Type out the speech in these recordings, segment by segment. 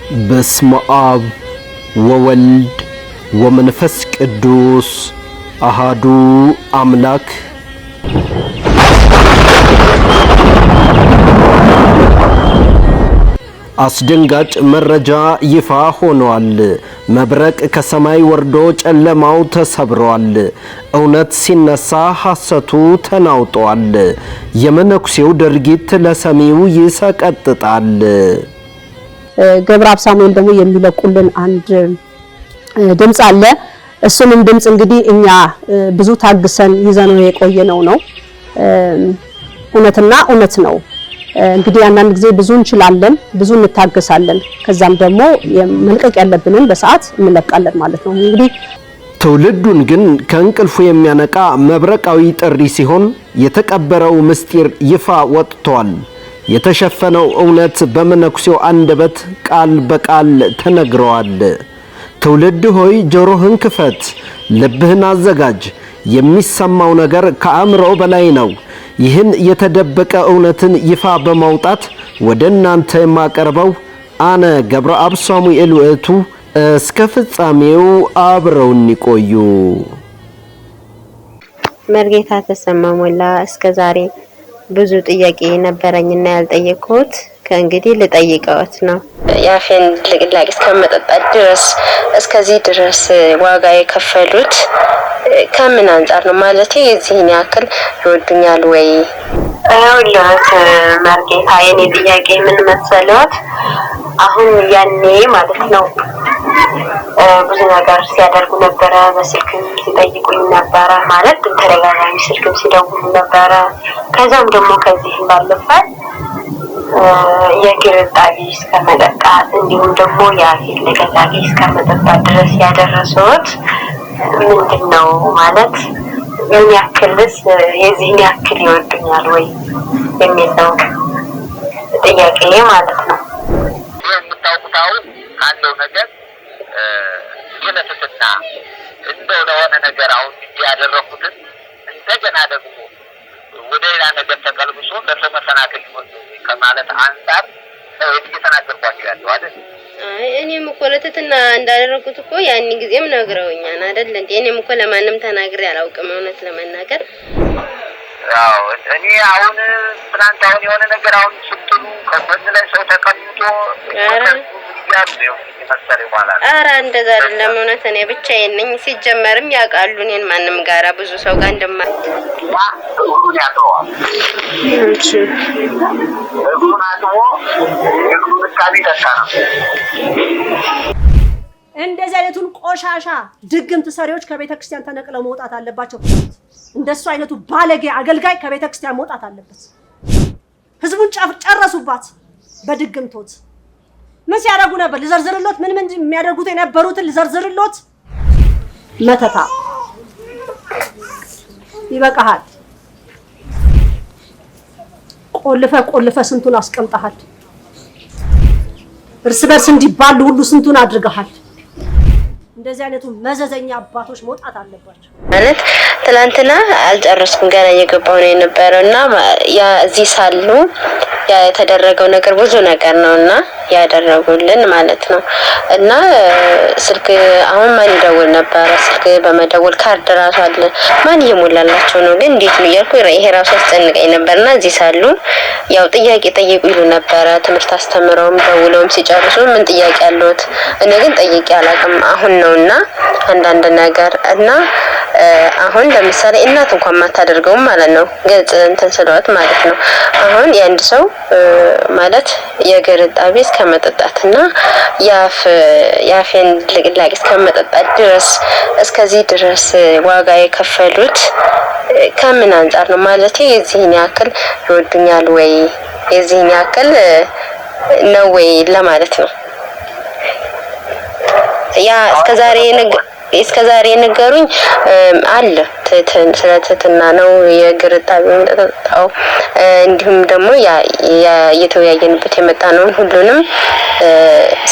በስመ አብ ወወልድ ወመንፈስ ቅዱስ አሃዱ አምላክ። አስደንጋጭ መረጃ ይፋ ሆኗል። መብረቅ ከሰማይ ወርዶ ጨለማው ተሰብሯል። እውነት ሲነሳ ሐሰቱ ተናውጧል። የመነኩሴው ድርጊት ለሰሚው ይሰቀጥጣል። ገብረአብ ሳሙኤል ደግሞ የሚለቁልን አንድ ድምጽ አለ። እሱንም ድምጽ እንግዲህ እኛ ብዙ ታግሰን ይዘነው የቆየነው ነው። እውነትና እውነት ነው። እንግዲህ አንዳንድ ጊዜ ብዙ እንችላለን፣ ብዙ እንታገሳለን። ከዛም ደግሞ መልቀቅ ያለብንን በሰዓት እንለቃለን ማለት ነው። እንግዲህ ትውልዱን ግን ከእንቅልፉ የሚያነቃ መብረቃዊ ጥሪ ሲሆን የተቀበረው ምስጢር ይፋ ወጥቷል። የተሸፈነው እውነት በመነኩሴው አንደበት ቃል በቃል ተነግሯል። ትውልድ ሆይ ጆሮህን ክፈት፣ ልብህን አዘጋጅ። የሚሰማው ነገር ከአእምሮ በላይ ነው። ይህን የተደበቀ እውነትን ይፋ በማውጣት ወደ እናንተ የማቀርበው አነ ገብረአብ ሳሙኤል ውእቱ። እስከ ፍጻሜው አብረውን ይቆዩ። መርጌታ ተሰማ ሞላ እስከዛሬ ብዙ ጥያቄ ነበረኝና ያልጠየቅኩት ከእንግዲህ ልጠይቀውት ነው። ያፌን ልቅላቅ እስከመጠጣት ድረስ እስከዚህ ድረስ ዋጋ የከፈሉት ከምን አንፃር ነው? ማለት የዚህን ያክል ይወዱኛል ወይ? ሁሉት መርጌታ የኔ ጥያቄ ምን መሰለዎት? አሁን ያኔ ማለት ነው ብዙ ነገር ሲያደርጉ ነበረ። በስልክም ሲጠይቁኝ ነበረ፣ ማለት ተደጋጋሚ ስልክም ሲደውሉ ነበረ። ከዛም ደግሞ ከዚህም ባለፈ የግርጣቢ እስከመጠጣት እንዲሁም ደግሞ የአፌን ልቅላቄ እስከመጠጣት ድረስ ያደረሱት ምንድን ነው? ማለት ምን ያክልስ የዚህን ያክል ይወዱኛል ወይ የሚል ነው ጥያቄ ማለት ነው። የምታውቁታው ካለው ነገር የለፍትና እንደው ለሆነ ነገር አሁን ያደረኩትን እንደገና ደግሞ ወደ ሌላ ነገር ተቀልብሶ ለሰው መሰናክል ከማለት አንፃር ነው እየተናገርኳቸው ያለው አይደል? እኔም እኮ ለትትና እንዳደረኩት እኮ ያን ጊዜም ነግረውኛል አይደል እንዴ? እኔም እኮ ለማንም ተናግሬ አላውቅም እውነት ለመናገር። ያው እኔ አሁን ትናንት አሁን የሆነ ነገር አሁን ስትሉ ከጎን ላይ ሰው ተቀምጦ ኧረ እንደዛ አይደለም እውነት። እኔ ብቻዬን ነኝ። ሲጀመርም ያውቃሉ እኔን ማንም ጋራ ብዙ ሰው ጋር እንደማይ እንደዚህ አይነቱን ቆሻሻ ድግምት ሰሪዎች ከቤተ ክርስቲያን ተነቅለው መውጣት አለባቸው። እንደሱ አይነቱ ባለጌ አገልጋይ ከቤተ ክርስቲያን መውጣት አለበት። ህዝቡን ጨረሱባት በድግምቶት። ምን ሲያደርጉ ነበር? ልዘርዝርሎት? ምን የሚያደርጉት የነበሩትን ልዘርዝርሎት? መተታ ይበቃሃል። ቆልፈ ስንቱን አስቀምጠሃል። እርስ በርስ እንዲባሉ ሁሉ ስንቱን አድርገሃል። እንደዚህ አይነቱ መዘዘኛ አባቶች መውጣት አለባቸው። ማለት ትላንትና አልጨረስኩም ገና እየገባሁ ነው የነበረውና ያ እዚህ ሳሉ ያ የተደረገው ነገር ብዙ ነገር ነውና ያደረጉልን ማለት ነው። እና ስልክ አሁን ማን ይደውል ነበር? ስልክ በመደወል ካርድ ራሱ አለ ማን እየሞላላቸው ነው? ግን እንዴት ነው እያልኩ ይሄ ራሱ ያስጨንቀኝ ነበርና እዚህ ሳሉ ያው ጥያቄ ጠይቁ ይሉ ነበር። ትምህርት አስተምረውም ደውለውም ሲጨርሱ ምን ጥያቄ አለዎት? እኔ ግን ጠይቄ አላውቅም አሁን ነውና አንዳንድ ነገር እና አሁን ለምሳሌ እናት እንኳን ማታደርገውም ማለት ነው ግልጽ እንትን ስለዋት ማለት ነው። አሁን የአንድ ሰው ማለት የግርጣቢ እስከመጠጣትና ያፌን ልቅላቄ እስከመጠጣት ድረስ እስከዚህ ድረስ ዋጋ የከፈሉት ከምን አንፃር ነው? ማለት የዚህን ያክል ይወዱኛል ወይ የዚህን ያክል ነው ወይ ለማለት ነው። ያ እስከዛሬ እስከዛሬ የነገሩኝ አለ ስለ ትህትና ነው የእግር እጣቢ መጠጣው እንዲሁም ደግሞ የተወያየንበት የመጣ ነው ሁሉንም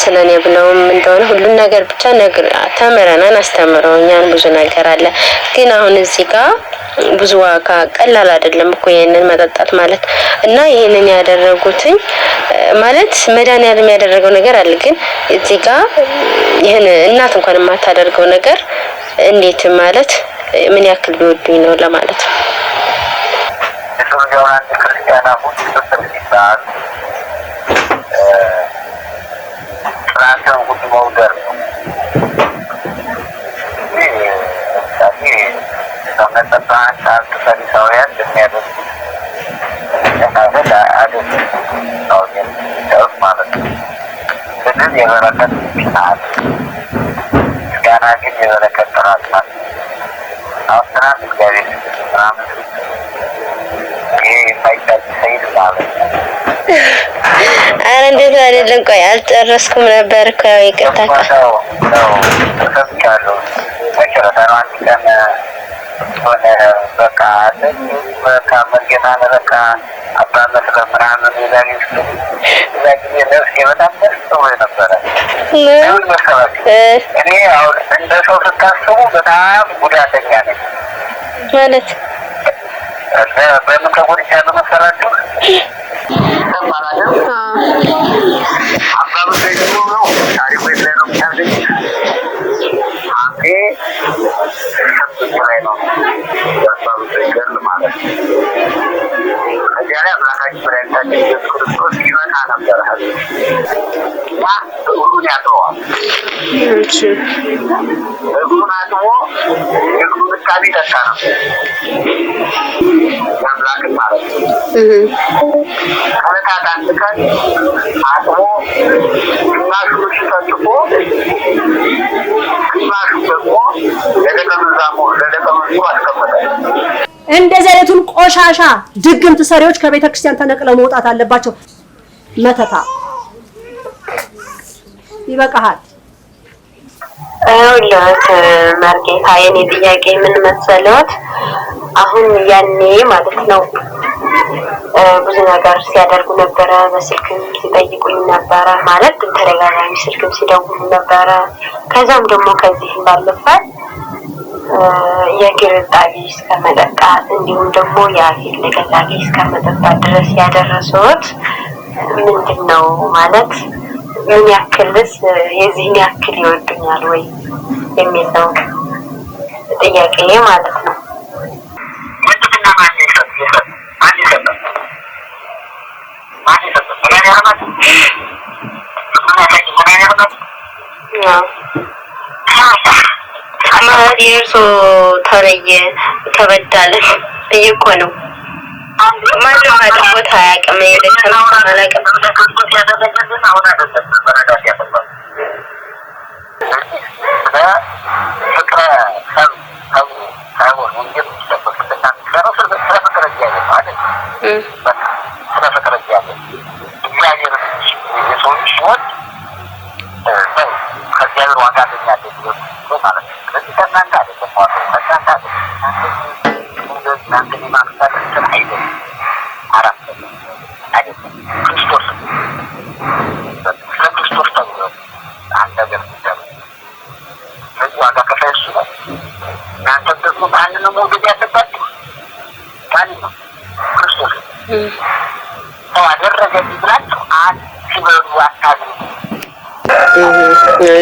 ስለኔ ብለውም እንደሆነ ሁሉን ነገር ብቻ ተምረናን አስተምረውኛል ብዙ ነገር አለ ግን አሁን እዚህ ጋር ብዙ ዋጋ ቀላል አይደለም እኮ ይሄንን መጠጣት ማለት እና ይሄንን ያደረጉትኝ ማለት መድኃኒዓለም ያደረገው ነገር አለ ግን እዚህ ጋር ይሄን እናት እንኳን የማታደርገው ነገር እንዴት ማለት ምን ያክል ቢወዱኝ ነው ለማለት ነው የሶሪያውያን ክርስቲያናት ተሰጥተዋል ፍራንስን ሁሉ መውደር ነው ሰመጣን ሳርት ፈሪሳውያን የሚያደርጉት ነገር አይደለም ነው የሚለው ማለት ነው ስለዚህ የበረከት ይችላል ጋና ግን የበረከት ጥራት ማለት አውስትራ እግዚአብሔር ሰላም ይሄ ሳይታች ሰይድ ማለት አረ እንዴት አይደለም ቆይ አልጨረስኩም ነበር እኮ ይቅርታ ነው ተሰጥቻለሁ መጨረሻው አንድ ቀን በቃ በቃ መርጌታን በቃ አባመት ለምራምን ይላልሽ ነፍሴ በጣም ደስ ብሎኝ ነበረ እኔ አሁን እንደ ሰው ስታስቡ በጣም ጉዳተኛ ነኝ ማለት በምን ተጎድቻለሁ መሰላችሁ አባመት ነው ታሪኩ የለንም ታዲያ ላይ ነው ያሳብ ተገል ማለት አዲያ አምላካችን መድኃኒታችን ኢየሱስ ክርስቶስ ይመጣ ነበር ሁሉን ያጥረዋል እግሩን አጥቦ እግሩን ቃቢ ተካ ነው አምላክን ማለት ከለታት አንድ ቀን አጥቦ ግማሹን ሲፈጭፎ ግማሹ ደግሞ ለደቀመዛሙ አስቀመጠ እንደዚህ አይነቱን ቆሻሻ ድግምት ሰሪዎች ከቤተ ክርስቲያን ተነቅለው መውጣት አለባቸው መተታ ይበቃሃል አውላት ማርኬታ የኔ ጥያቄ ምን መሰለዎት አሁን ያኔ ማለት ነው ብዙ ነገር ሲያደርጉ ነበር በስልክም ሲጠይቁኝ ነበር ማለት ተደጋጋሚ ስልክም ሲደውሉ ነበር ከዛም ደግሞ ከዚህ ባለፈ የእግር እጣቢ እስከመጠጣት እንዲሁም ደግሞ የአፊት ለገላጊ እስከመጠጣት ድረስ ያደረሱት ምንድነው ማለት ምን ያክልስ የዚህን ያክል ይወዱኛል ወይ የሚለው ጥያቄ ማለት ነው የእርሶ ተለየ ተበዳለ እኮ ነው ማንም አድርጎት አያውቅም የደከም አላውቅም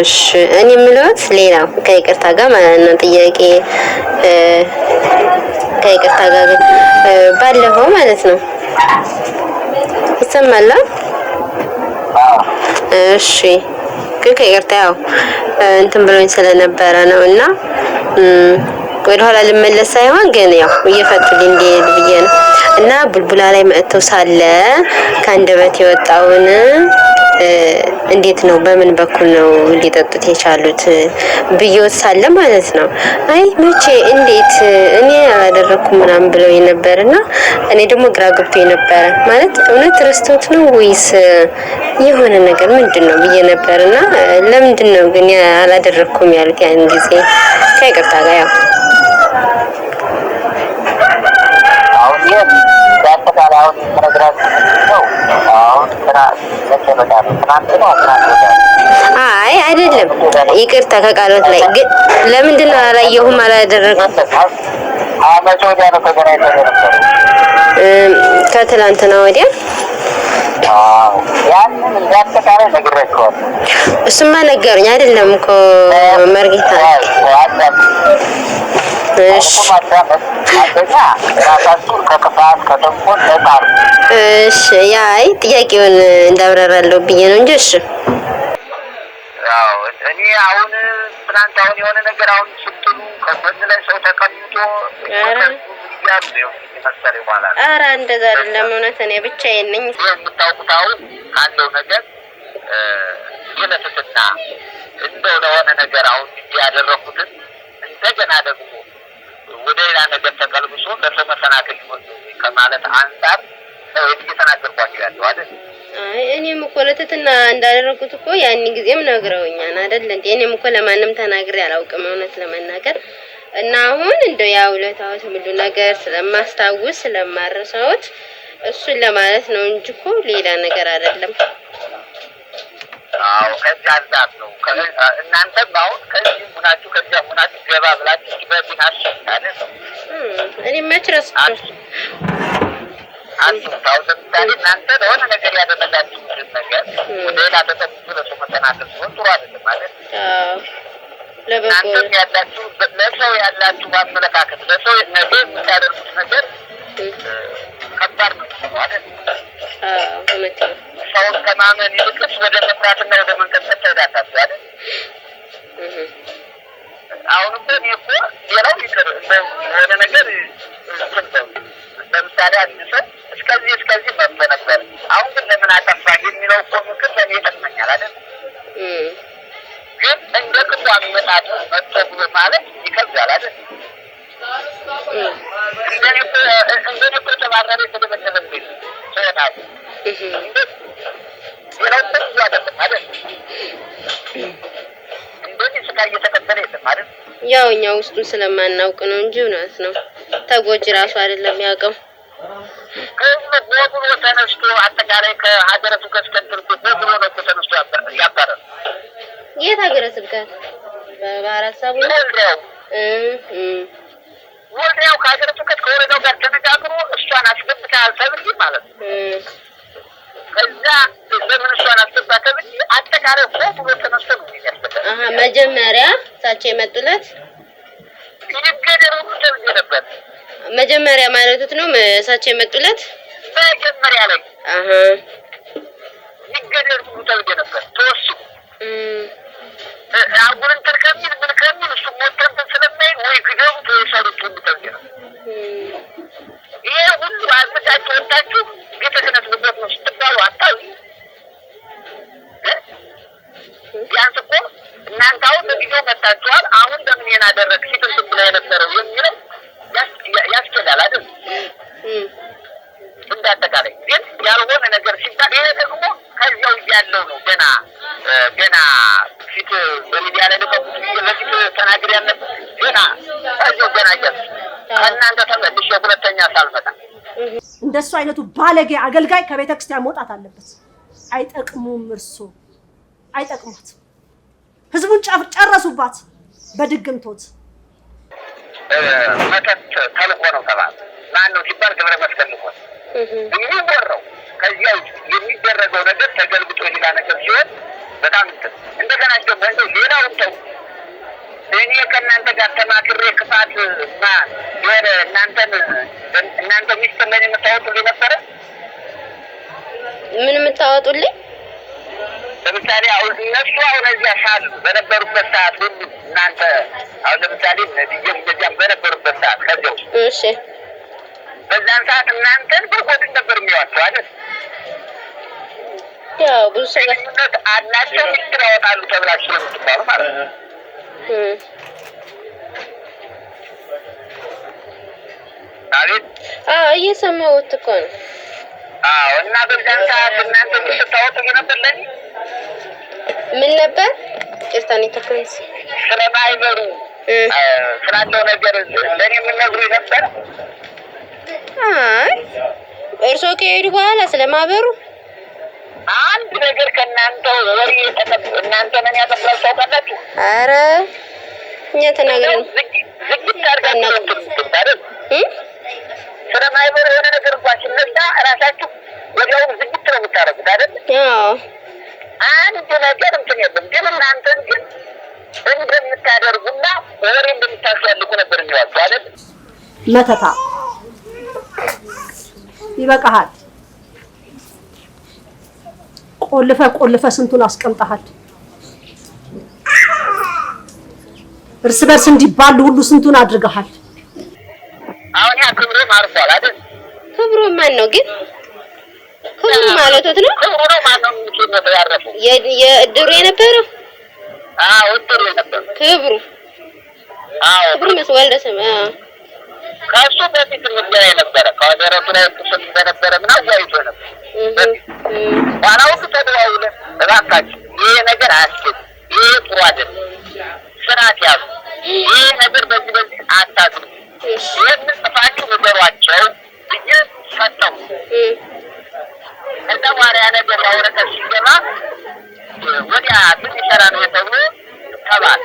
እሺ እኔ ምሎት ሌላ ከይቅርታ ጋር ማለት ነው ጥያቄ ከይቅርታ ጋር ባለፈው ማለት ነው ይሰማል እሺ ከይቅርታ ያው እንትን ብሎኝ ስለነበረ ነውና ወደ ኋላ ልመለስ ሳይሆን ግን ያው እየፈቱልኝ እንዲሄድ ብዬ ነው እና ቡልቡላ ላይ መጥተው ሳለ ካንደበት የወጣውን እንዴት ነው በምን በኩል ነው ሊጠጡት የቻሉት ብዮት ሳለ ማለት ነው አይ መቼ እንዴት እኔ አላደረኩም ምናምን ብለው የነበርና እኔ ደግሞ ግራ ገብቶኝ ነበር ማለት እውነት ረስቶት ነው ወይስ የሆነ ነገር ምንድነው ብዬ ነበርና ለምንድነው ግን አላደረኩም ያሉት ያን ጊዜ ከይቅርታ ጋር ያው አሁን ያጠቃላው ፕሮግራም ነው። አሁን ስራ ለተበዳለ አይ አይደለም ይቅርታ ከቃሎት ላይ ግን ለምንድነው አላየሁም አላደረኩም አመቶ ወዲያ ነው ተገናኝተን ነበር ከትላንትና ወዲያ ያንን እንዳጠቃላይ ነግሬያቸዋለሁ እሱማ ነገሩኝ አይደለም እኮ መርጌታ እሺ እሺ ያይ ጥያቄውን እንዳብራራለሁ ብዬ ነው እንጂ እሺ ያው እኔ አሁን ትናንት አሁን የሆነ ነገር አሁን ስትሉ ከጎን ላይ ሰው ተቀምጦ ኧረ እንደዛ አይደለም እውነት እኔ ብቻዬን ነኝ የምታውቁት አሁን ካለው ነገር የለፍትና እንደው ለሆነ ነገር አሁን ያደረኩትን እንደገና ደግሞ ወደ ሌላ ነገር ተቀልብሶ ለሰው መሰናክል ከማለት አንፃር ነው እየተናገርኳቸው ያለው አይደል? አይ እኔም እኮ ለትትና እንዳደረኩት እኮ ያን ጊዜም ነግረውኛል አይደል እንዴ? እኔም እኮ ለማንም ተናግሬ አላውቅም እውነት ለመናገር እና አሁን እንደው ያው ለታውት ሙሉ ነገር ስለማስታውስ ስለማረሳውት እሱን ለማለት ነው እንጂ እኮ ሌላ ነገር አይደለም። አዎ ከዛ አንዳት ነው እናንተም አሁን ከዚህ ሙናችሁ ከዛ ሙናችሁ ገባ ብላችሁ በዚህ አሽታለ እኔ መችረስ አንተ ታውቃለህ እናንተ ለሆነ ነገር ያደረጋችሁ ነገር ሌላ ተጠቅሞ ለሰው መተናገር ጥሩ አይደለም ማለት ለበጎ ያላችሁ ለሰው ያላችሁ አመለካከት ለሰው ነገር የምታደርጉት ነገር ከባድ ነው አይደል? እውነት ነው። ሰው ከማመን ይልቅስ ወደ መፍራትና ወደ መንቀጥቀጥ ትሄዳላችሁ አይደል? አሁን እኮ ሌላው ይቅር የሆነ ነገር ለምሳሌ አንድ ሰው እስከዚህ መጥቶ ነበር አሁን ግን ለምን አጠፋ የሚለው እኮ ምክር ለእኔ ይጠቅመኛል አይደል? ግን እንደ ክፉ አመጣጡ መጥቶ ብሎ ማለት ይከብዳል አይደል? እንደኔ እኮ የተባረረ የተደበደበብኝ ሰውናል ሌላው ብዙ አይደለም አይደል? እንደዚህ ስጋ እየተቀበለ የለም አይደል? ያው እኛ ውስጡን ስለማናውቅ ነው እንጂ እውነት ነው። ተጎጂ ራሱ አይደለም ያውቀው ከብሎ ተነስቶ አጠቃላይ ከሀገረ ስብከት ከንትርኩ ብሎ ነው ተነስቶ ያባረረ የት ሀገረ ስብከት በባራሳቡ ወልዲያው ከሀገረ ስብከት ከወረዳው ጋር ተነጋግሮ እሷን አስገብተሃል ተብዬ ማለት ነው። ከዛ ለምን እሷን አስገባ ተብዬ አጠቃላይ ብሎ ተነስቶ ነው የሚያስገባ መጀመሪያ እሳቸው የመጡለት ይገደሉ ተብዬ ነበር። መጀመሪያ ማለት ነው እሳቸው የመጡለት መጀመሪያ ላይ ይገደሉ ተብዬ ነበር ተወስኑ አጉርን ተርከሚል ምን ከሚል እሱ ሞተን ስለማይን ወይ ግደሉ ተሰሩት ተብዬ ነው። ይሄ ሁሉ አመጣችሁ ወጣችሁ ቤተ ክህነት ልቦት ነው ስትባሉ አታውቁ። ቢያንስ እኮ እናንተ አሁን በጊዜው መጣችኋል። አሁን ለምን ይሄን አደረግ ሲትል ብላ የነበረው የሚለው ያስኬዳል አይደል? እንዳጠቃላይ ግን ያልሆነ ነገር ሲባል ይሄ ደግሞ ከዚያው ያለው ነው። ገና ፊት በሚዲያ ላይ ለፊት ተናግሬ ያለበት ገና ከዚያው ገና እናንተ ተመልሼ ሁለተኛ ሳልመጣ እንደሱ አይነቱ ባለጌ አገልጋይ ከቤተ ክርስቲያን መውጣት አለበት። አይጠቅሙም፣ እርሱ አይጠቅሙት። ህዝቡን ጨረሱባት በድግምቶት መተት ተልቆ ነው ተባለ። ማን ነው ሲባል ገብረ መስቀል ልቆ የሚወራው ከዚያው የሚደረገው ነገር ተገልብጦ ሌላ ነገር ሲሆን በጣም እንደገና ደግሞ ሌላውን ተው እኔ ከእናንተ ጋር ተማክሬ ክፋት የሆነ እናንተ ሚስጥር ለእኔ የምታወጡልኝ ነበረ። ምን የምታወጡልኝ? ለምሳሌ አሁን እነሱ አሁን እዚያ ሳሉ በነበሩበት ሰዓት ሁሉ እናንተ አሁን ለምሳሌ ነዲየም በዚያም በነበሩበት ሰዓት ከዚያው እሺ በዛን ሰዓት እናንተን በጎድን ነበር የሚዋቸው አይደል? ያው ብዙ ሰዎች አላቸው ሚስጥር ያወጣሉ ተብላችሁ ስለምትባሉ ማለት ነው። አቤት እየሰማሁት እኮ ነው። እና በዛን ሰዓት እናንተ ስታወጡ ነበር ለኔ ምን ነበር ጭርታኔ ተከንስ ስለማይበሩ ስላለው ነገር ለኔ ምን ነግሩ ነበር? አይ እርሶ ከሄዱ በኋላ ስለማበሩ አንድ ነገር ከእናንተ ወሬ እናንተ ምን ያጠፋው ታውቃላችሁ? ኧረ እኛ ተናገርን ዝግት አድርጋችሁ ትባረክ ስለማይበሩ የሆነ ነገር እንኳን ሲነሳ እራሳችሁ ወዲያውኑ ዝግት ነው የምታረጉት አይደል? አዎ አንድ ነገር እንትን የለም ግን እናንተን ግን እንደምታደርጉና ወሬ እንደምታስፈልጉ ነበር የሚዋጡ አይደል? መተታ ይበቃሃል። ቆልፈ ስንቱን አስቀምጠሃል። እርስ በርስ እንዲባሉ ሁሉ ስንቱን አድርገሃል። አሁን ያ ክብሩ ማርፏል አይደል? ክብሩ ማን ነው ግን? ክብሩ ማለት ነው? ክብሩ ነው ማን ነው የሚለው ያረፈው? የእድሩ የነበረው? አዎ እድሩ የነበረው ክብሩ። አዎ ክብሩ መስዋዕት ደሰማ ከሱ በፊት ምንድነው የነበረ? ከወደረቱ ላይ ተሰጥ እንደነበረ ምናምን ያይቶ ነበር። ባላው ተደዋውለ እባካችሁ ይሄ ነገር አያስኬድም፣ ይሄ ጥሩ አይደለም፣ ስርዓት ያዙ፣ ይሄ ነገር በዚህ አታድርጉ፣ ይሄን ጽፋችሁ ንገሯቸው ብዬ ሰጠው። ከዛ በኋላ ያ ነገር ያወረቀት ሲገባ ወዲያ ምን ይሰራ ነው ተብሎ ተባለ።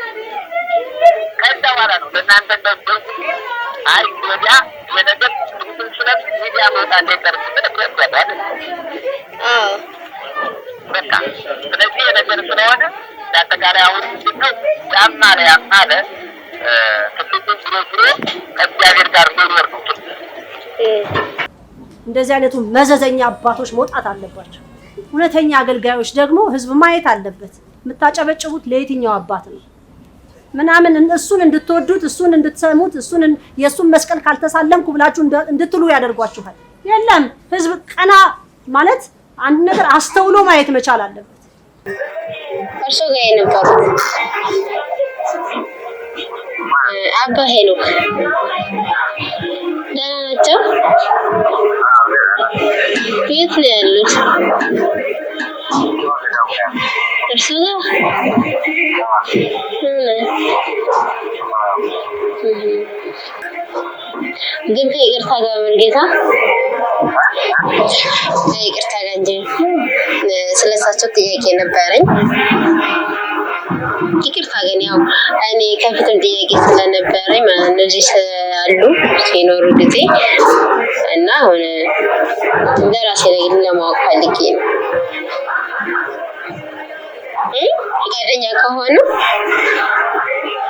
ከዛ በኋላ ነው ለእናንተ እንደዚህ አይ ወዲያ የነገር ስለምን ሚዲያ መውጣት አይቀርም ስለምን አይደል? በቃ ስለዚህ የነገር ስለሆነ ለአጠቃላይ አሁን ምንድነው ያማለ ትልቁን ብሎ ከእግዚአብሔር ጋር መኖር ነው። እንደዚህ አይነቱ መዘዘኛ አባቶች መውጣት አለባቸው። እውነተኛ አገልጋዮች ደግሞ ህዝብ ማየት አለበት። የምታጨበጭቡት ለየትኛው አባት ነው ምናምን እሱን እንድትወዱት እሱን እንድትሰሙት የእሱን መስቀል ካልተሳለምኩ ብላችሁ እንድትሉ ያደርጓችኋል። የለም ህዝብ ቀና ማለት አንድ ነገር አስተውሎ ማየት መቻል አለበት። እርሶ ጋር የነበሩ አባ ሄኖክ ደህና ናቸው? የት ነው ያሉት? እርሶ ጋር ግን ከይቅርታ ጋር መልጌታ ከይቅርታ ጋር እንጂ ስለሳቸው ጥያቄ ነበረኝ። ይቅርታ ግን ያው እኔ ከፊትም ጥያቄ ስለነበረኝ ማለት ነው እዚህ አሉ ሲኖሩ ጊዜ እና አሁን ለራሴ ላይ ለማወቅ ፈልጌ ነው። ፈቃደኛ ከሆኑ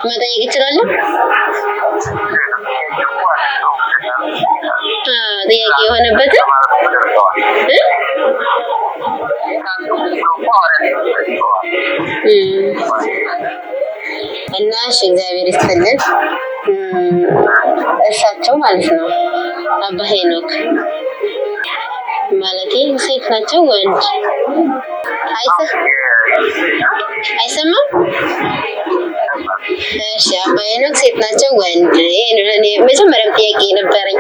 መጠየቅ እችላለሁ? ጥያቄ የሆነበት እና እሺ እግዚአብሔር ይስጥልን። እሳቸው ማለት ነው አባ ሄኖክ ማለቴ ሴት ናቸው ወንድ? አይሰማም? እሺ አባ ሄኖክ ሴት ናቸው ወንድ? እኔ መጀመሪያም ጥያቄ ነበረኝ።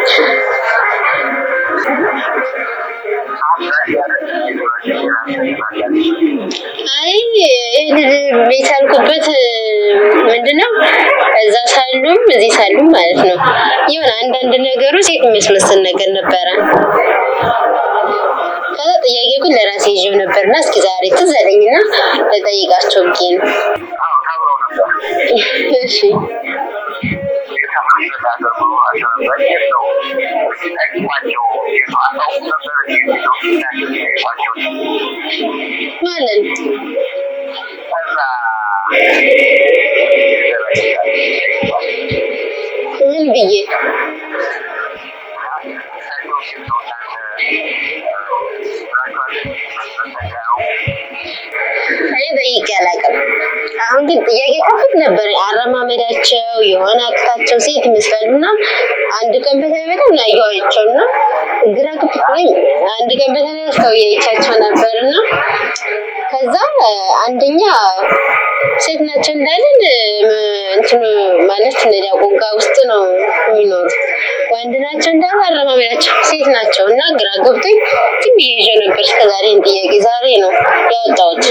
አይ የቻልኩበት ምንድነው እዛ ሳሉም እዚህ ሳሉም ማለት ነው የሆነ አንዳንድ ነገሩ ሴት የሚያስመስል ነገር ነበረ። ከዛ ጥያቄ ግን ለራሴ ይዤው ነበርና እስኪ ዛሬ ትዝ አለኝና ልጠይቃቸው ብዬ ነው። እሺ ማለት ምን ብዬ ጠይቄ አላውቅም። አሁን ግን ጥያቄ ከፍት ነበር። አረማመዳቸው የሆነ አክታቸው ሴት ይመስላሉና አንድ ቀን በተለይ በጣም ያየኋቸውና ግራ ገብቶኝ አንድ ቀን በተለይ አስተውያቸው ነበርና ከዛ አንደኛ ሴት ናቸው እንዳልን እንትኑ ማለት ዲያቆን ጋር ውስጥ ነው የሚኖሩት። ወንድ ናቸው እንዳማረማቸው ሴት ናቸው እና ግራ ገብቶኝ ዝም ብዬ ይዤ ነበር እስከዛሬ ጥያቄ ዛሬ ነው ያወጣሁት።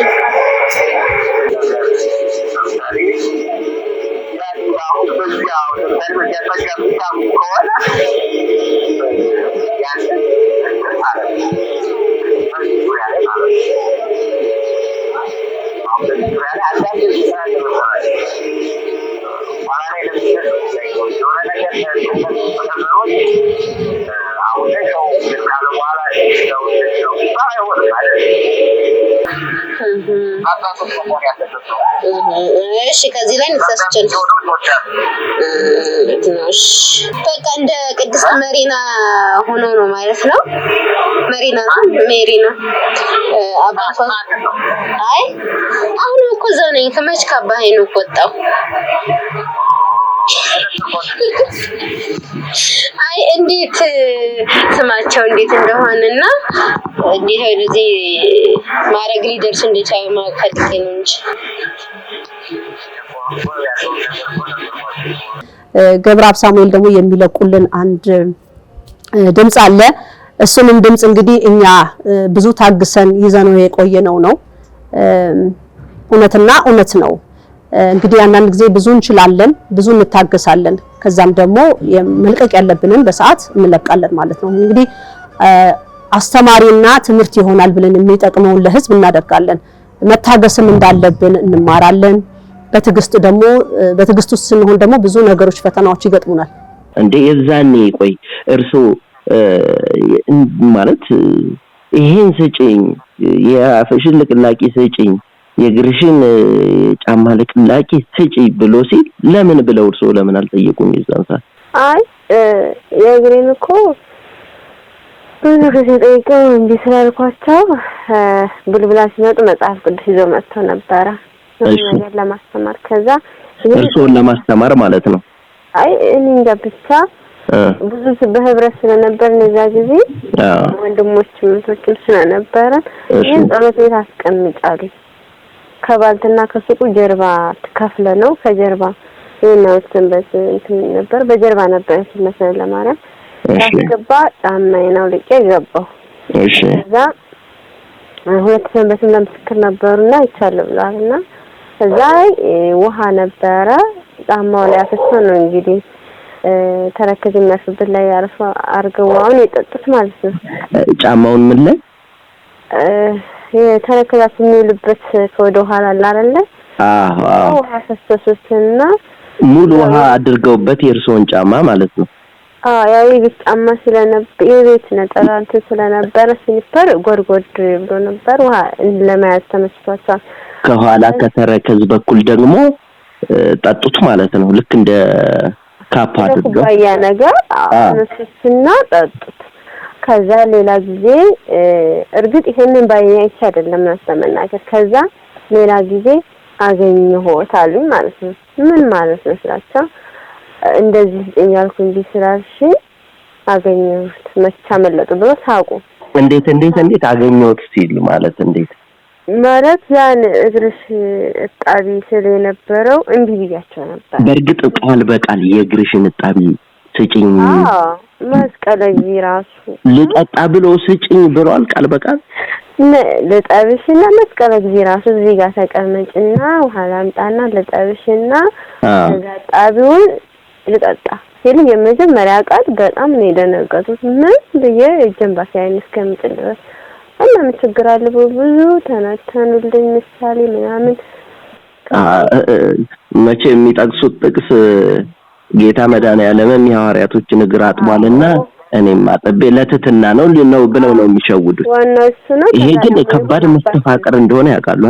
እሺ ከዚህ ላይ ንሳስቸን ትንሽ በቃ እንደ ቅድስት መሪና ሆኖ ነው ማለት ነው። ሜሪና አባቷ አይ አሁን እኮ ዘነኝ ከመች ካባሄ ነው ወጣው። አይ እንዴት ስማቸው እንዴት እንደሆነና እንዴት ወደዚህ ማረግ ሊደርስ እንደቻለ ማከልከ ነው እንጂ ገብረአብ ሳሙኤል ደግሞ የሚለቁልን አንድ ድምጽ አለ። እሱንም ድምጽ እንግዲህ እኛ ብዙ ታግሰን ይዘነው የቆየነው ነው። እውነትና እውነት ነው። እንግዲህ አንዳንድ ጊዜ ብዙ እንችላለን፣ ብዙ እንታገሳለን። ከዛም ደግሞ መልቀቅ ያለብንን በሰዓት እንለቃለን ማለት ነው። እንግዲህ አስተማሪና ትምህርት ይሆናል ብለን የሚጠቅመውን ለህዝብ እናደርጋለን። መታገስም እንዳለብን እንማራለን። በትግስት ውስጥ ስንሆን ደግሞ ብዙ ነገሮች ፈተናዎች ይገጥሙናል። እንዴ የዛኔ ቆይ እርሶ ማለት ይሄን ስጪኝ የአፍሽን ልቅላቂ ስጪኝ የግርሽን ጫማ ልቅላቂ ስጪኝ ብሎ ሲል ለምን ብለው እርሶ ለምን አልጠየቁም? ይዛን ሰዓት አይ የግሬን እኮ ብዙ ጊዜ ጠይቀው እንዲህ ስላልኳቸው ብልብላ ሲመጡ መጽሐፍ ቅዱስ ይዘው መጥተው ነበረ ነገር ለማስተማር። ከዛ እርሶን ለማስተማር ማለት ነው። አይ እኔ እንጃ ብቻ ብዙ በህብረት ስለነበር እዛ ጊዜ ወንድሞች ምንቶችም ስለነበረ ይሄን ጸሎት ቤት አስቀምጫለሁ። ከባልትና ከሱቁ ጀርባ ተከፍለ ነው። ከጀርባ የናው ሰንበት እንትን ነበር፣ በጀርባ ነበር ስለሰለ ለማረም ያስገባ ጫማዬን አውልቄ ገባሁ። እሺ ከዛ ሁለት ሰንበት ለምስክር ነበርና ይቻላል ብላልና ከዛ ውሃ ነበረ ጫማው ላይ አፈሰ ነው እንግዲህ ተረከዝ የሚያስብት ላይ ያርፋ አርገዋውን የጠጡት ማለት ነው። ጫማውን ምን ላይ የተረከዛት የሚውልበት ወደ ኋላ አይደለ? አዎ ውሃ ፈሰሰና ሙሉ ውሃ አድርገውበት የእርሶን ጫማ ማለት ነው። ያው የቤት ጫማ ስለነበር የቤት ነጠላ እንትን ስለነበረ ሲኒፐር ጎድጎድ ብሎ ነበር ውሃ ለማያዝ ተመስቷል። ከኋላ ከተረከዝ በኩል ደግሞ ጠጡት ማለት ነው። ልክ እንደ ካፕ አድርገው ያ ነገር አነሱና ጠጡት። ከዛ ሌላ ጊዜ እርግጥ ይሄንን ባይያይች አይደለም ማስተመናከር ከዛ ሌላ ጊዜ አገኘሁት አሉኝ ማለት ነው። ምን ማለት ነው ስላቸው እንደዚህ እያልኩ እንዲህ ስላልሽ አገኘሁት መቻ መለጡ ብሎ ሳቁ። እንዴት አገኘሁት ሲል ማለት እንዴት ማለት ያን እግርሽ እጣቢ ስለነበረው እንዲህ ብያቸው ነበር። በእርግጥ ቃል በቃል የእግርሽን እጣቢ ስጪኝ መስቀል ራሱ ልጠጣ ብሎ ስጪኝ ብሏል ቃል በቃል ለጣብሽና መስቀል ራሱ እዚህ ጋር ተቀመጭና ውሃ ላምጣና ለጣብሽና ከዛ ጣቢውን ልጠጣ ሲል የመጀመሪያ ቃል በጣም ነው የደነገጡት። ምን ብዬ እጀንባስ አይን እስከምጥል ድረስ እና ምን ችግር አለ ብዙ ተነተኑልኝ ምሳሌ ምናምን መቼ የሚጠቅሱት ጥቅስ ጌታ መድኃኒዓለም የሐዋርያቶችን እግር አጥቧልና እኔም አጥቤ ለትትና ነው ብለው ነው የሚሸውዱት። ይሄ ግን ከባድ መስተፋቅር እንደሆነ ያውቃሉ።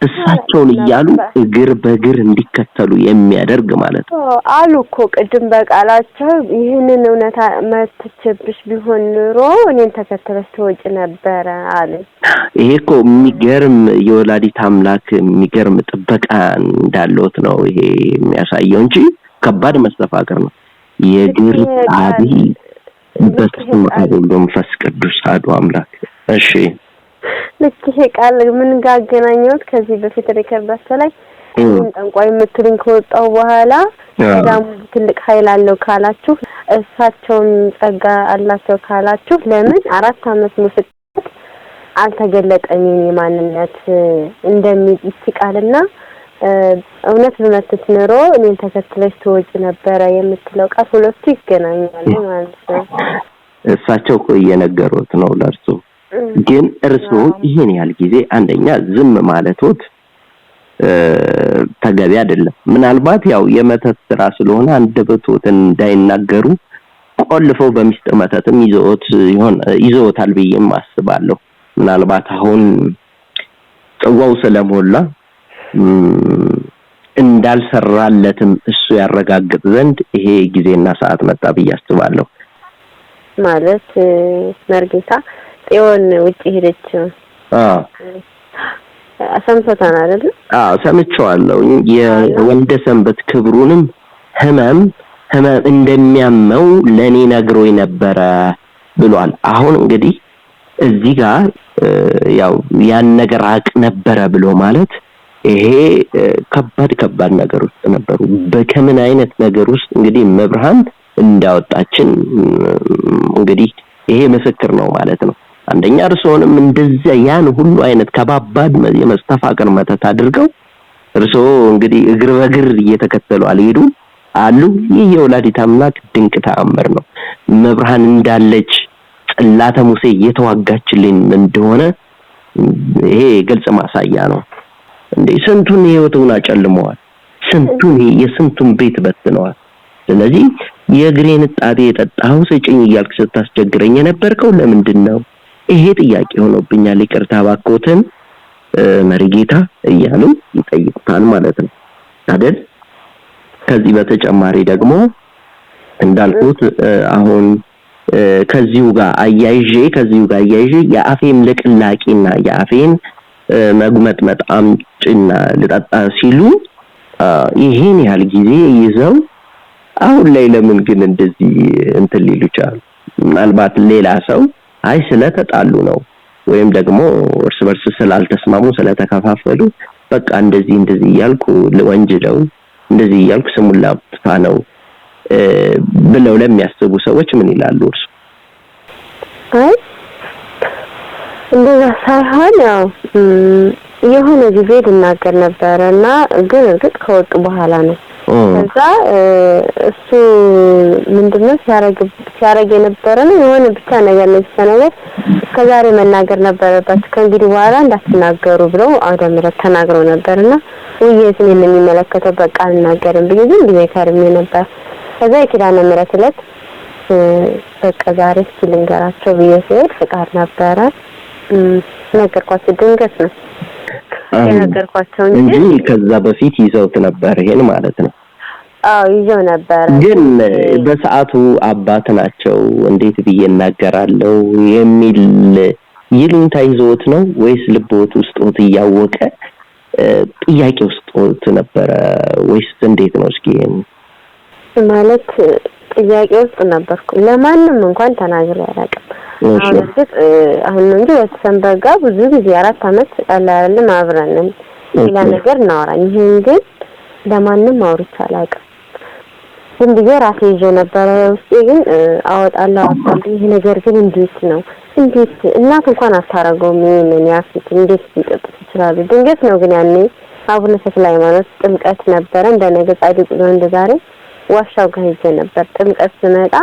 እሳቸውን እያሉ እግር በእግር እንዲከተሉ የሚያደርግ ማለት ነው አሉ እኮ ቅድም በቃላቸው ይሄንን እውነታ መተቸብሽ ቢሆን ኑሮ እኔን ተከተለሽ ትወጪ ነበር አለ። ይሄ እኮ የሚገርም የወላዲት አምላክ የሚገርም ጥበቃ እንዳለውት ነው ይሄ የሚያሳየው እንጂ ከባድ መስተፋቅር ነው። የእግር አቢ በስመ አብ ወወልድ ወመንፈስ ቅዱስ አሐዱ አምላክ። እሺ ልክ ይሄ ቃል ምን ጋር አገናኘሁት? ከዚህ በፊት ሪከርዳቸው ላይ ጠንቋይ የምትሉኝ ከወጣው በኋላ በጣም ትልቅ ኃይል አለው ካላችሁ እሳቸውን ጸጋ አላቸው ካላችሁ ለምን 4 አመት ምስክር አልተገለጠኝም የማንነት እንደሚል ይስቃልና እውነት በመተት ኖሮ እኔን ተከትለሽ ተወጪ ነበር የምትለው ቃል ሁለቱ ይገናኛሉ ማለት ነው። እሳቸው እኮ እየነገሩት ነው ለርሱ ግን እርሱ ይሄን ያህል ጊዜ አንደኛ ዝም ማለቶት ተገቢ አይደለም። ምናልባት ያው የመተት ስራ ስለሆነ አንደበቶትን እንዳይናገሩ ቆልፈው በሚስጥር መተትም ይዘውታል ብዬም አስባለሁ። ምናልባት አሁን ጽዋው ስለሞላ እንዳልሰራለትም እሱ ያረጋግጥ ዘንድ ይሄ ጊዜና ሰዓት መጣ ብዬ አስባለሁ። ማለት መርጌታ ጽዮን ውጪ ሄደች ሰምተታና አይደል? ሰምቼዋለሁ። የወልደ ሰንበት ክብሩንም ህመም እንደሚያመው ለኔ ነግሮኝ ነበረ ብሏል። አሁን እንግዲህ እዚህ ጋር ያው ያን ነገር አቅ ነበረ ብሎ ማለት ይሄ ከባድ ነገር ውስጥ ነበሩ። በከምን አይነት ነገር ውስጥ እንግዲህ መብርሃን እንዳወጣችን እንግዲህ ይሄ ምስክር ነው ማለት ነው። አንደኛ እርሶንም እንደዛ ያን ሁሉ አይነት ከባባድ የመስተፋቅር መተት አድርገው እርሶ እንግዲህ እግር በእግር እየተከተሉ አልሄዱም አሉ። ይሄ የወላዲተ አምላክ ድንቅ ተአምር ነው። መብርሃን እንዳለች ጽላተ ሙሴ እየተዋጋችልን እንደሆነ ይሄ ግልጽ ማሳያ ነው። እንዴ ስንቱን ህይወቱን አጨልመዋል፣ የስንቱን ቤት በትነዋል። ስለዚህ የእግሬን ጣጤ የጠጣው ስጭኝ እያልክ ስታስቸግረኝ የነበርከው ለምንድን ነው? ይሄ ጥያቄ ሆኖብኛል፣ ይቅርታ ባኮትን መሪጌታ እያሉ ይጠይቁታል ማለት ነው አይደል? ከዚህ በተጨማሪ ደግሞ እንዳልኩት አሁን ከዚሁ ጋር አያይዤ የአፌም ልቅላቂና የአፌን መጉመጥመጥ አምጪና ልጠጣ ሲሉ ይሄን ያህል ጊዜ ይዘው አሁን ላይ ለምን ግን እንደዚህ እንትን ሊሉ ይችላሉ? ምናልባት ሌላ ሰው አይ ስለተጣሉ ነው ወይም ደግሞ እርስ በርስ ስላልተስማሙ ስለተከፋፈሉ በቃ እንደዚህ እያልኩ ለወንጀለው እንደዚህ እያልኩ ስሙን ላጥፋ ነው ብለው ለሚያስቡ ሰዎች ምን ይላሉ እርሱ? አይ እንደዛ ሳይሆን ያው የሆነ ጊዜ ልናገር ነበርና ግን እርግጥ ከወጡ በኋላ ነው። ከዛ እሱ ምንድነው ሲያረግ የነበረ ነው የሆነ ብቻ ነገር ነው ሲሰነገር ከዛሬ መናገር ነበረባችሁ ከእንግዲህ በኋላ እንዳትናገሩ ብለው አውደ ምሕረት ተናግረው ነበርና ወይስ ምን የሚመለከተው በቃ አልናገርም ብዬ ግን ቢመከርም ነበር። ከዛ የኪዳነ ምሕረት ዕለት በቃ ዛሬ ሲልንገራቸው ብዬ ሲሄድ ፍቃድ ነበረ ነገርኳቸው። ድንገት ነው ነገርኳቸው እንጂ ከዛ በፊት ይዘውት ነበር ይሄን ማለት ነው። ይዘው ነበር ግን በሰዓቱ አባት ናቸው እንዴት ብዬ እናገራለሁ የሚል ይሉኝታ ይዘውት ነው ወይስ ልቦት ውስጥ እያወቀ ጥያቄ ውስጥ ነበረ ወይስ እንዴት ነው? እስኪ ማለት ጥያቄ ውስጥ ነበርኩ። ለማንም እንኳን ተናግሬ አላውቅም። አሁን እንጂ ወሰንበጋ ብዙ ጊዜ 4 አመት አላለም አብረን ሌላ ነገር እናወራኝ። ይሄን ግን ለማንም አውርቼ አላውቅም። ግን ብዬ ራሴ ይዤ ነበር ውስጤ ግን አወጣለሁ። ይሄ ነገር ግን እንዴት እናት እንኳን አታረገውም ይሄንን ያፊት እንዴት ሊጠጥት ይችላል? ድንገት ነው ግን ያኔ አቡነ ተክለ ሃይማኖት ጥምቀት ነበረ እንደነገ ጻድቅ ነው እንደዛሬ ዋሻው ጋር ሄጄ ነበር። ጥምቀት ስመጣ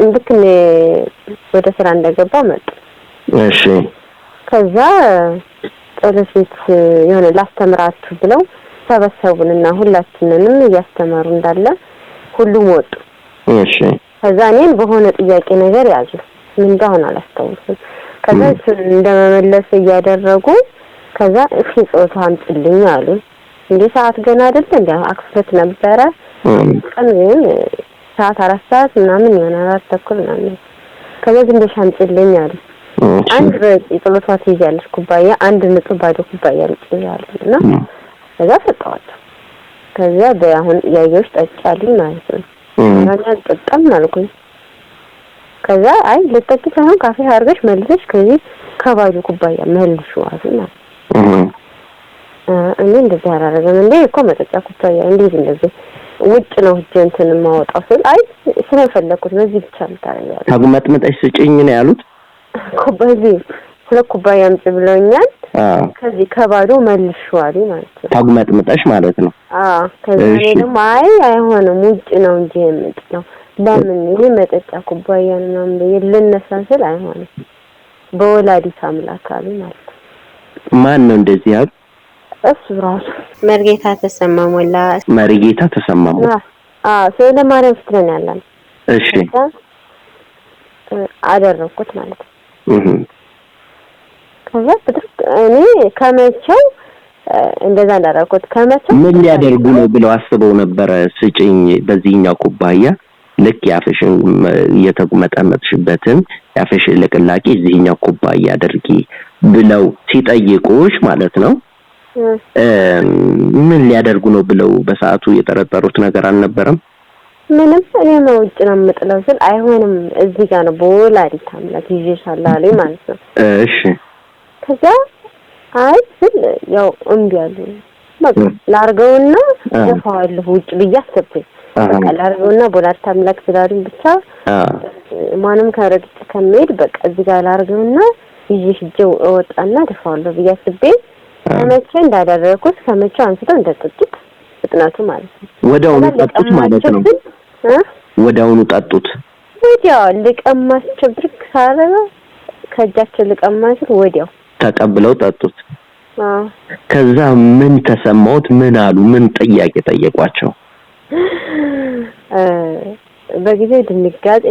እንድክኔ ወደ ስራ እንደገባ መጣ። እሺ ከዛ ጸሎት የሆነ ላስተምራችሁ ብለው ሰበሰቡንና ሁላችንንም እያስተማሩ እንዳለ ሁሉም ወጡ። እሺ ከዛ እኔን በሆነ ጥያቄ ነገር ያዙ። ምን እንደሆነ አላስታውስም። ከዛ እንደመመለስ እያደረጉ ከዛ እሺ ጾታ አምጥልኝ አሉ። እንዴ ሰዓት ገና አይደል እንዴ አክፍት ነበረ። ቀን ግን ሰዓት 4 ሰዓት ምናምን ይሆናል 4:30 ምናምን። ከዛ ግን ሻምጥልኝ አሉ። አንድ በጸሎቷት ይያለሽ ኩባያ አንድ ንጹህ ባዶ ኩባያ ልጭያለና ከዛ ሰጣዋቸው። ከዛ በአሁን ያየሽ ጠጫልኝ ማለት ነው። እና ጠጣም አልኩኝ። ከዛ አይ ለጠቂ ሳይሆን ካፌ አርገሽ መልሰሽ ከዚህ ከባዶ ኩባያ መልሽው አሉና እኔ እንደዚህ አላረገም እንዴ እኮ መጠጫ ኩባያ እንዴት እንደዚህ ውጭ ነው እንትን ማውጣው ስል አይ ስለፈለኩት በዚህ ብቻ ልታረጋለህ ታጉመጥመጠሽ ስጪኝ ነው ያሉት ኩባያ ሁለት ኩባያ አምጪ ብለውኛል ከዚህ ከባዶ መልሽዋል ማለት ነው ታጉመጥመጠሽ ማለት ነው ከዚህ ደግሞ አይ አይሆንም ውጭ ነው እንጂ የምጥለው ለምን ይሄ መጠጫ ኩባያ ነው የለነሳ ስል አይሆንም በወላዲት አምላክ አሉ ማለት ማን ነው እንደዚህ ያሉ እሱ ራሱ መርጌታ ተሰማ ሞላ መርጌታ ተሰማ ሞላ ስለ ማርያም ስትለን ያለን እሺ አደረኩት ማለት ነው ከዛ እኔ ከመቸው እንደዛ እንዳደረኩት ከመቸው ምን ሊያደርጉ ነው ብለው አስበው ነበር ስጪኝ በዚህኛው ኩባያ ልክ ያፈሽን የተጉመጠመጥሽበትን ያፈሽን ለቅላቂ እዚህኛው ኩባያ አድርጊ ብለው ሲጠይቁሽ ማለት ነው ምን ሊያደርጉ ነው ብለው በሰዓቱ የጠረጠሩት ነገር አልነበረም ምንም እኔ ውጭ ነው የምጥለው ስል አይሆንም እዚህ ጋር ነው በወላዲት አምላክ ይዤሻለሁ አለኝ ማለት ነው እሺ ከዛ አይ ስል ያው እምቢ አሉ በቃ ላርገውና ደፋዋለሁ ውጭ ብያስብኝ በቃ ላርገውና በወላዲት አምላክ ስላሉኝ ብቻ ማንም ከረግጥ ከመሄድ በቃ እዚህ ጋር ላርገውና ይዤው እወጣና ደፋዋለሁ ብያስብኝ ከመቼ እንዳደረኩት ከመቼ አንስቶ እንደጠጡት ፍጥነቱ ማለት ነው ወዲያውኑ ጠጡት ማለት ነው ወዲያውኑ ጠጡት ወዲያው ልቀማቸው ድርክ ሳረጋ ከጃቸው ልቀማቸው ወዲያው ተቀብለው ጠጡት ከዛ ምን ተሰማውት ምን አሉ ምን ጥያቄ ጠየቋቸው በጊዜው ድንጋጤ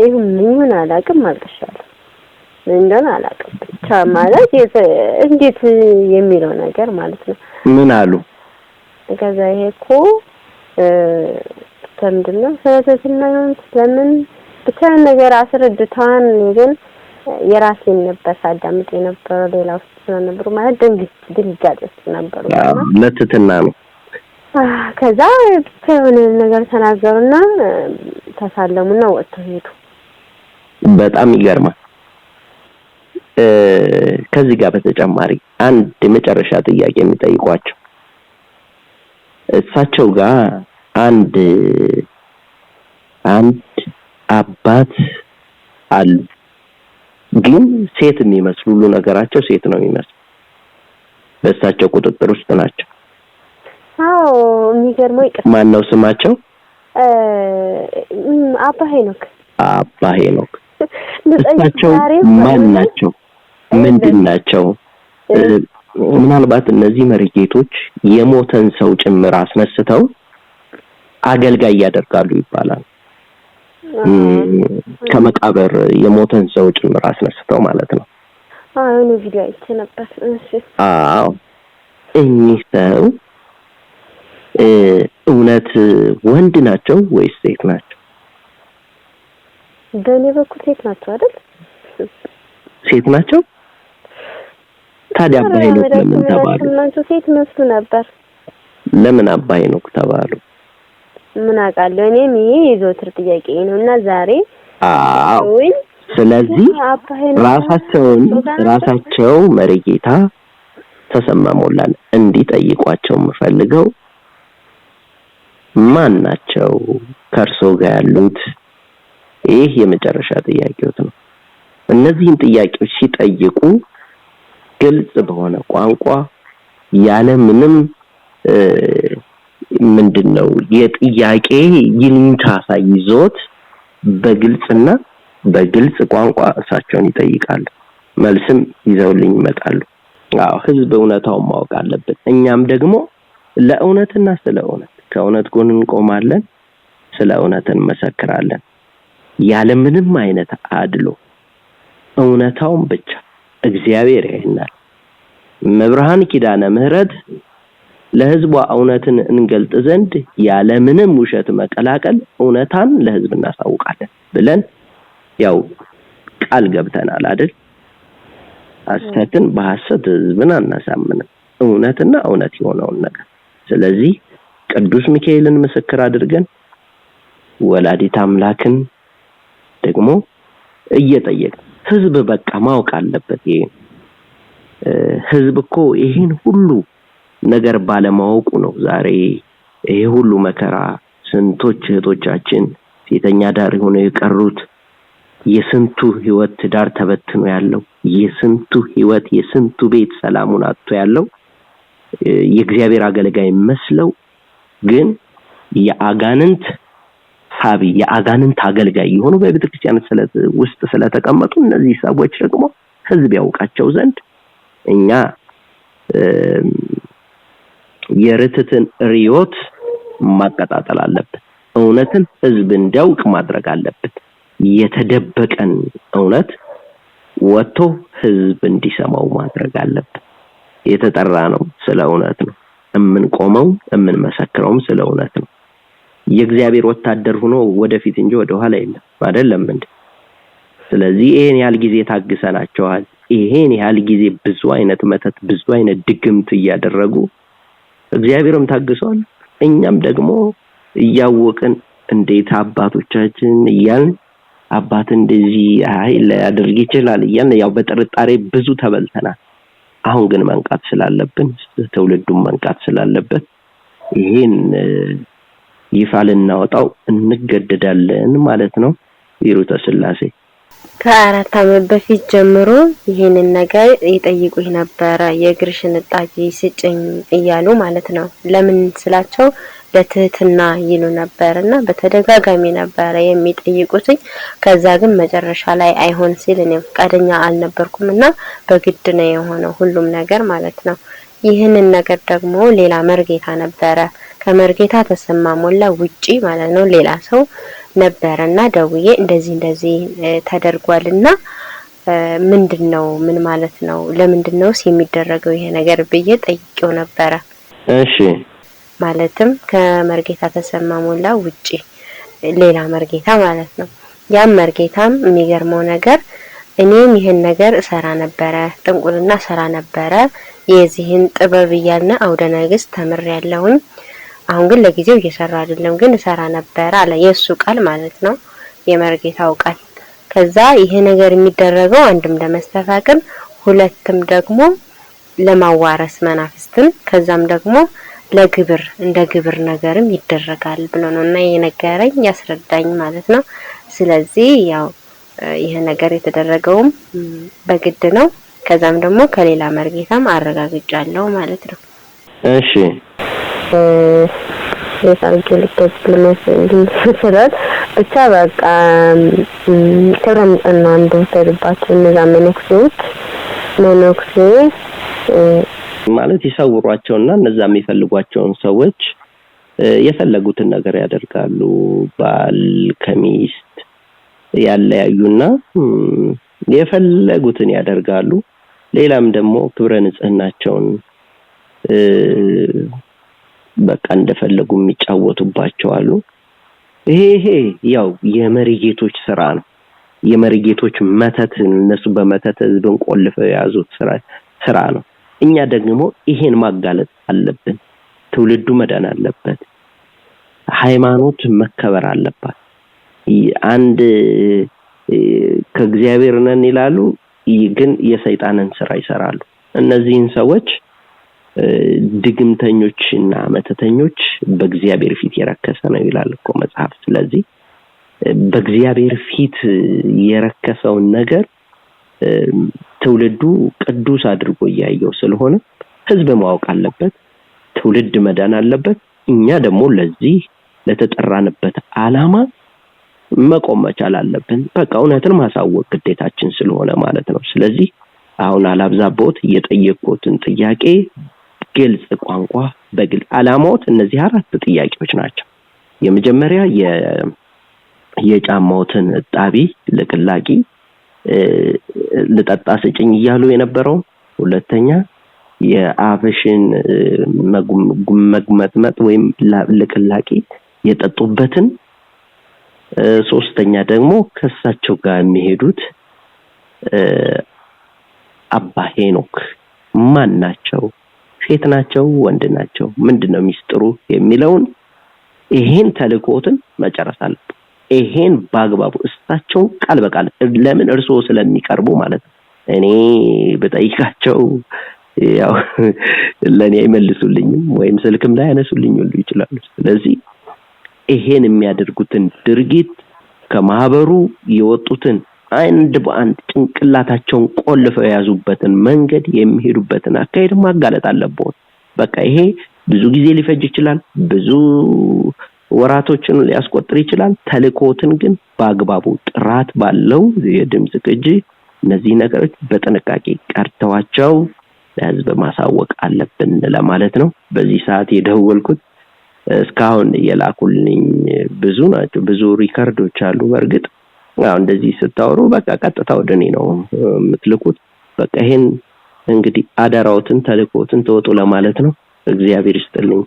ምን አላውቅም አልቀሻለሁ እንደና አላውቅም ብቻ ማለት እንዴት የሚለው ነገር ማለት ነው ምን አሉ ከዛ ይሄኮ ተምድነው ስለተሰና ስለምን ብቻ ነገር አስረድታን ግን የራሴን ነበር ሳዳምጥ የነበረው ሌላ ውስጥ ስለነበሩ ማለት ድንጋጤ ነበር ለትትና ነው ከዛ ከሆነ ነገር ተናገሩና ተሳለሙና ወጥተው ሄዱ በጣም ይገርማል ከዚህ ጋር በተጨማሪ አንድ የመጨረሻ ጥያቄ የሚጠይቋቸው እሳቸው ጋር አንድ አባት አሉ ግን ሴት የሚመስሉ ሁሉ ነገራቸው ሴት ነው የሚመስሉ በእሳቸው ቁጥጥር ውስጥ ናቸው የሚገርመው ማን ነው ስማቸው አባ ሄኖክ እሳቸው ማን ናቸው ምንድን ናቸው ምናልባት እነዚህ መርጌቶች የሞተን ሰው ጭምር አስነስተው አገልጋይ ያደርጋሉ ይባላል ከመቃብር የሞተን ሰው ጭምር አስነስተው ማለት ነው አሁን ቪዲዮ አይቼ ነበር እሺ እኚህ ሰው እውነት ወንድ ናቸው ወይስ ሴት ናቸው በኔ በኩል ሴት ናቸው አይደል ሴት ናቸው ታዲያ አባ ሄኖክ ለምን ተባሉ እናንተ ሴት መስሉ ነበር ለምን አባ ሄኖክ ተባሉ ምን አውቃለሁ እኔም ይሄ የዘወትር ጥያቄ ነውና ዛሬ ስለዚህ ራሳቸው መርጌታ ተሰማ ሞላን እንዲጠይቋቸው የምፈልገው ማን ናቸው ከርሶ ጋር ያሉት ይሄ የመጨረሻ ጥያቄው ነው እነዚህን ጥያቄዎች ሲጠይቁ ግልጽ በሆነ ቋንቋ ያለ ምንም ምንድነው የጥያቄ ይልንታ ሳይዞት በግልጽ ቋንቋ እሳቸውን ይጠይቃሉ መልስም ይዘውልኝ ይመጣሉ ህዝብ እውነታውን ማወቅ አለበት እኛም ደግሞ ለእውነትና ስለ እውነት ከእውነት ጎን እንቆማለን ስለ እውነት እንመሰክራለን ያለ ምንም አይነት አድሎ እውነታውን ብቻ እግዚአብሔር ያይናል መብርሃን ኪዳነ ምህረት ለህዝቧ እውነትን እንገልጥ ዘንድ ያለ ምንም ውሸት መቀላቀል እውነታን ለህዝብ እናሳውቃለን ብለን ያው ቃል ገብተናል አይደል ሐሰትን በሐሰት ህዝብን አናሳምንም እውነትና እውነት የሆነውን ነገር ስለዚህ ቅዱስ ሚካኤልን ምስክር አድርገን ወላዲት አምላክን ደግሞ እየጠየቀ ህዝብ በቃ ማወቅ አለበት ይሄ ህዝብ እኮ ይሄን ሁሉ ነገር ባለማወቁ ነው ዛሬ ይሄ ሁሉ መከራ ስንቶች እህቶቻችን ሴተኛ ዳር ሆነው የቀሩት የስንቱ ህይወት ትዳር ተበትኖ ያለው የስንቱ ህይወት የስንቱ ቤት ሰላሙን አጥቶ ያለው የእግዚአብሔር አገልጋይ መስለው ግን የአጋንንት ሳቢ የአጋንንት አገልጋይ የሆኑ በቤተክርስቲያን ውስጥ ስለተቀመጡ እነዚህ ሰዎች ደግሞ ህዝብ ያውቃቸው ዘንድ እኛ የርትትን ሪዮት ማቀጣጠል አለበት እውነትን ህዝብ እንዲያውቅ ማድረግ አለበት የተደበቀን እውነት ወጥቶ ህዝብ እንዲሰማው ማድረግ አለበት የተጠራ ነው ስለ እውነት ነው እምንቆመው እምንመሰክረውም ስለ እውነት ነው የእግዚአብሔር ወታደር ሆኖ ወደፊት እንጂ ወደ ኋላ የለም አይደለም እንዴ ስለዚህ ይሄን ያህል ጊዜ ታግሰናቸዋል ይሄን ያህል ጊዜ ብዙ አይነት መተት ብዙ አይነት ድግምት ያደረጉ እግዚአብሔርም ታግሷል እኛም ደግሞ ያወቅን እንዴት አባቶቻችን ይያን አባት እንደዚህ ኃይል ያደርግ ይችላል ያን ያው በጥርጣሬ ብዙ ተበልተናል አሁን ግን መንቃት ስላለብን ተውልዱም መንቃት ስላለበት ይሄን ይፋልናወጣው እንገደዳለን ማለት ነው ይሩተ ስላሴ ከአራት ዓመት በፊት ጀምሮ ይሄንን ነገር ይጠይቁኝ ነበር የግርሽን ጣጂ ስጭኝ እያሉ ማለት ነው ለምን ስላቸው ለትህትና ይሉ ነበርና በተደጋጋሚ ነበር የሚጠይቁት ከዛ ግን መጨረሻ ላይ አይሆን ሲል እኔ ፈቃደኛ አልነበርኩምና በግድ ነው የሆነው ሁሉም ነገር ማለት ነው ይሄንን ነገር ደግሞ ሌላ መርጌታ ነበረ ከመርጌታ ተሰማ ሞላ ውጪ ማለት ነው ሌላ ሰው ነበርና ደውዬ እንደዚህ ተደርጓልና ምንድነው ምን ማለት ነው ለምንድነው የሚደረገው ይሄ ነገር ብዬ ጠይቄው ነበር እሺ ማለትም ከመርጌታ ተሰማ ሞላ ውጪ ሌላ መርጌታ ማለት ነው ያ መርጌታም የሚገርመው ነገር እኔም ይሄን ነገር እሰራ ነበር ጥንቁልና ሰራ ነበር የዚህን ጥበብ ያልና አውደ ነገስት ተምሬያለሁኝ አሁን ግን ለጊዜው እየሰራ አይደለም ግን እሰራ ነበር አለ የሱ ቃል ማለት ነው የመርጌታው ቃል ከዛ ይሄ ነገር የሚደረገው አንድም ለመስተፋቅር ሁለትም ደግሞ ለማዋረስ መናፍስትን ከዛም ደግሞ ለግብር እንደ ግብር ነገርም ይደረጋል ብሎ ነውና የነገረኝ ያስረዳኝ ማለት ነው ስለዚህ ያው ይሄ ነገር የተደረገውም በግድ ነው ከዛም ደግሞ ከሌላ መርጌታም አረጋግጫለሁ ማለት ነው እሺ የታርጌት ለመስራት ብቻ በቃ ተረምጠና እንደተደባቸው እነዛ መነኩሴዎች ማለት ይሰውሯቸውና እነዛ የሚፈልጓቸውን ሰዎች የፈለጉትን ነገር ያደርጋሉ ባል ከሚስት ያለያዩና የፈለጉትን ያደርጋሉ ሌላም ደግሞ ክብረ ንጽህናቸውን በቃ እንደፈለጉ የሚጫወቱባቸው አሉ ይሄ ያው የመሪጌቶች ስራ ነው የመሪጌቶች መተት እነሱ በመተት ህዝብን ቆልፈው ያዙት ስራ ነው እኛ ደግሞ ይሄን ማጋለጥ አለብን ትውልዱ መዳን አለበት ሃይማኖት መከበር አለባት አንድ ከእግዚአብሔር ነን ይላሉ ግን የሰይጣንን ስራ ይሰራሉ እነዚህን ሰዎች ድግምተኞችና መተተኞች በእግዚአብሔር ፊት የረከሰ ነው ይላል እኮ መጽሐፍ ስለዚህ በእግዚአብሔር ፊት የረከሰው ነገር ትውልዱ ቅዱስ አድርጎ ያያየው ስለሆነ ህዝብ ማወቅ አለበት ትውልድ መዳን አለበት እኛ ደግሞ ለዚህ ለተጠራንበት ዓላማ መቆም መቻል አለብን በቃ እውነትን ማሳወቅ ግዴታችን ስለሆነ ማለት ነው ስለዚህ አሁን አላብዛቦት የጠየቁትን ጥያቄ ግልጽ ቋንቋ በግል ዓላማዎት እነዚህ አራት ጥያቄዎች ናቸው የመጀመሪያ የጫማዎትን ጣቢ ለቅላቂ ለጣጣ ስጭኝ ይያሉ የነበረው ሁለተኛ የአፍሽን መግመጥመጥ ወይም ለቅላቂ የጠጡበትን ሶስተኛ ደግሞ ከሳቸው ጋር የሚሄዱት አባ ሄኖክ ማን ናቸው ሴት ናቸው ወንድ ናቸው ምንድነው ሚስጥሩ የሚለውን ይሄን ተልቆትን መጨረስ አለበት ይሄን ባግባቡ እሳቸው ቃል በቃል ለምን እርሶ ስለሚቀርቡ ማለት እኔ በጠይቃቸው ያው ለኔ አይመልሱልኝም ወይም ስልክም ላይ ያነሱልኝ ሁሉ ይችላሉ ስለዚህ ይሄን የሚያደርጉትን ድርጊት ከማህበሩ የወጡትን አንድ በአንድ ጭንቅላታቸውን ቆልፈው ያዙበትን መንገድ የሚሄዱበትን አካሄድ ማጋለጥ አለበት በቃ ይሄ ብዙ ጊዜ ሊፈጅ ይችላል ብዙ ወራቶችን ሊያስቆጥር ይችላል ተልኮትን ግን በአግባቡ ጥራት ባለው የድምጽ ቅጂ እነዚህ ነገሮች በጥንቃቄ ቀርተዋቸው ለህዝብ ማሳወቅ አለብን ለማለት ነው በዚህ ሰዓት የደወልኩት እስካሁን የላኩልኝ ብዙ ናቸው ብዙ ሪከርዶች አሉ በርግጥ ያው እንደዚህ ስታወሩ በቃ ቀጥታ ወደኔ ነው የምትልኩት በቃ ይሄን እንግዲህ አዳራውትን ተልኮትን ተወጡ ለማለት ነው እግዚአብሔር ይስጥልኝ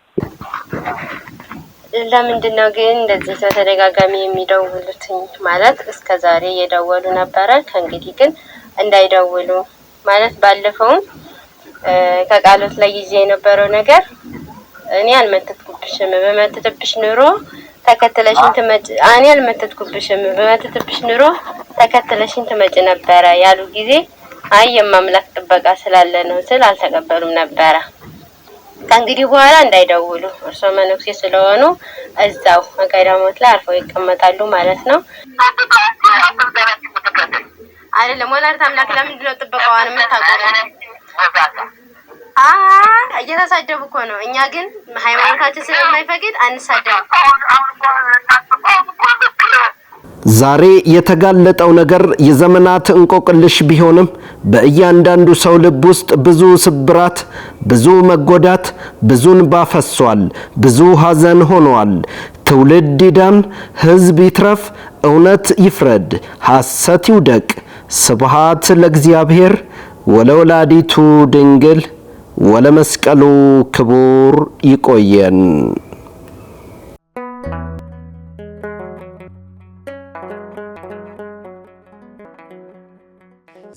ለምንድነው ግን እንደዚህ ተደጋጋሚ የሚደውሉት ማለት እስከዛሬ የደወሉ ነበር ከእንግዲህ ግን እንዳይደውሉ ማለት ባለፈው ከቃሎት ላይ ይዤ የነበረው ነገር እኔ አልመተትኩብሽም በመተትብሽ ኑሮ ተከተለሽን ትመጭ እኔ አልመተትኩብሽም በመተትብሽ ኑሮ ተከተለሽን ትመጭ ነበር ያሉ ጊዜ አይ የማምላክ ጥበቃ ስላለ ነው ስል አልተቀበሉም ነበር ከእንግዲህ በኋላ እንዳይደውሉ እርሶ መነኩሴ ስለሆኑ እዛው ገዳሞት ላይ አርፈው ይቀመጣሉ ማለት ነው አይደለም ወላዲተ አምላክ ለምንድን ነው ጥበቃዋን የምታቆመው እየተሳደቡ እኮ ነው እኛ ግን ሃይማኖታችን ስለማይፈቅድ አንሳደብ ዛሬ የተጋለጠው ነገር የዘመናት እንቆቅልሽ ቢሆንም በእያንዳንዱ ሰው ልብ ውስጥ ብዙ ስብራት ብዙ መጎዳት ብዙን ባፈሷል ብዙ ሐዘን ሆኗል ትውልድ ይዳን ህዝብ ይትረፍ እውነት ይፍረድ ሐሰት ይውደቅ ስብሐት ለእግዚአብሔር ወለወላዲቱ ድንግል ወለመስቀሉ ክቡር ይቆየን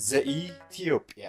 ዘኢትዮጵያ